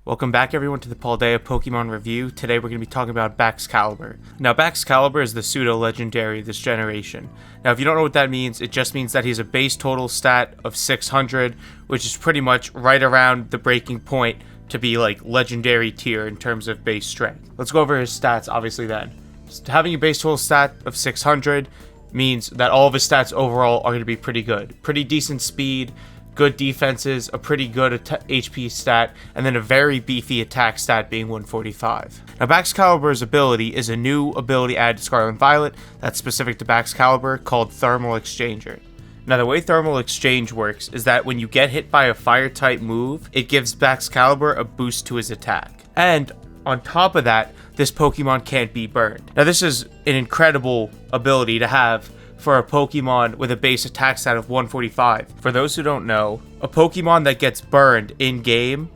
Welcome back everyone to the Paldea Pokemon Review. Today we're going to be talking about Baxcalibur. Now Baxcalibur is the pseudo-legendary of this generation. Now if you don't know what that means, it just means that he's a base total stat of 600, which is pretty much right around the breaking point to be like legendary tier in terms of base strength. Let's go over his stats obviously then. Having a base total stat of 600 means that all of his stats overall are going to be pretty good. Pretty decent speed, good defenses, a pretty good HP stat, and then a very beefy attack stat being 145. Now Baxcalibur's ability is a new ability added to Scarlet and Violet that's specific to Baxcalibur called Thermal Exchanger. Now the way Thermal Exchange works is that when you get hit by a fire type move, it gives Baxcalibur a boost to his attack. And on top of that, this Pokemon can't be burned. Now this is an incredible ability to have for a Pokemon with a base attack stat of 145. For those who don't know, a Pokemon that gets burned in-game,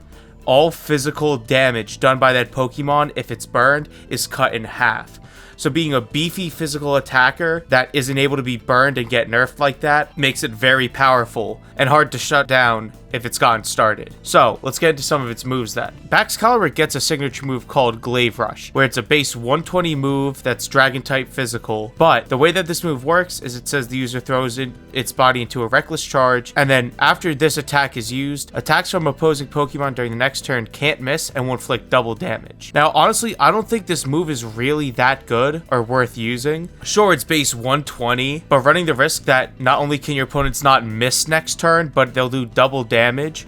all physical damage done by that Pokemon, if it's burned, is cut in half. So being a beefy physical attacker that isn't able to be burned and get nerfed like that makes it very powerful and hard to shut down if it's gotten started. So let's get into some of its moves then. Baxcalibur gets a signature move called Glade Rush, where it's a base 120 move that's dragon type physical, but the way that this move works is it says the user throws its body into a reckless charge, and then after this attack is used, attacks from opposing Pokemon during the next turn can't miss and will inflict double damage. Now honestly, I don't think this move is really that good or worth using. Sure, it's base 120, but running the risk that not only can your opponents not miss next turn, but they'll do double damage.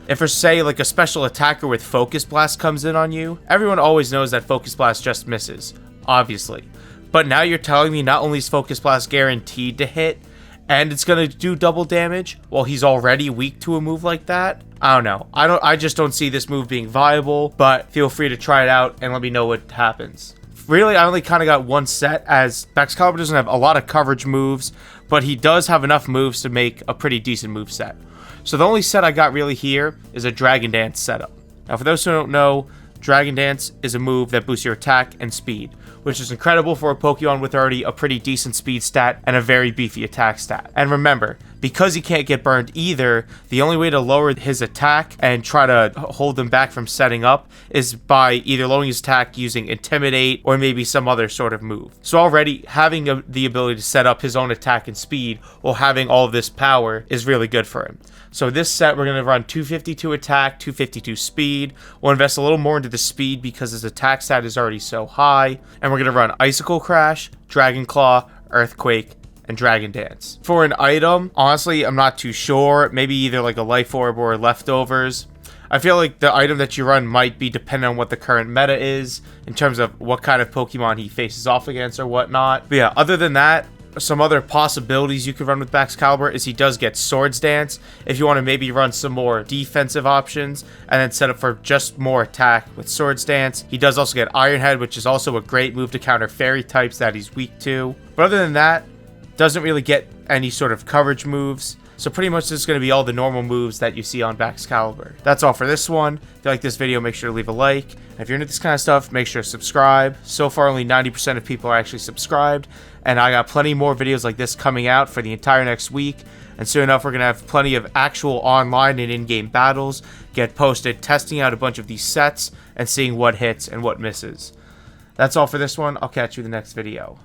If for say like a special attacker with Focus Blast comes in on you, everyone always knows that Focus Blast just misses, obviously. But now you're telling me not only is Focus Blast guaranteed to hit, and it's gonna do double damage while he's already weak to a move like that? I don't know. I just don't see this move being viable, but feel free to try it out and let me know what happens. Really, I only kind of got one set, as Baxcalibur doesn't have a lot of coverage moves, but he does have enough moves to make a pretty decent move set. So the only set I got really here is a Dragon Dance setup. Now for those who don't know, Dragon Dance is a move that boosts your attack and speed, which is incredible for a Pokemon with already a pretty decent speed stat and a very beefy attack stat. And remember, because he can't get burned either, the only way to lower his attack and try to hold him back from setting up is by either lowering his attack using Intimidate or maybe some other sort of move. So already having the ability to set up his own attack and speed while having all of this power is really good for him. So this set, we're going to run 252 attack, 252 speed. We'll invest a little more into the speed because his attack stat is already so high. And we're going to run Icicle Crash, Dragon Claw, Earthquake, and Dragon Dance. For an item, honestly, I'm not too sure. Maybe either like a Life Orb or Leftovers. I feel like the item that you run might be dependent on what the current meta is in terms of what kind of Pokemon he faces off against or whatnot. But yeah, other than that, some other possibilities you could run with Baxcalibur is he does get Swords Dance if you want to maybe run some more defensive options and then set up for just more attack with Swords Dance. He does also get Iron Head, which is also a great move to counter fairy types that he's weak to. But other than that, doesn't really get any sort of coverage moves. So pretty much this is going to be all the normal moves that you see on Baxcalibur. That's all for this one. If you like this video, make sure to leave a like. And if you're into this kind of stuff, make sure to subscribe. So far, only 90% of people are actually subscribed. And I got plenty more videos like this coming out for the entire next week. And soon enough, we're going to have plenty of actual online and in-game battles get posted, testing out a bunch of these sets and seeing what hits and what misses. That's all for this one. I'll catch you in the next video.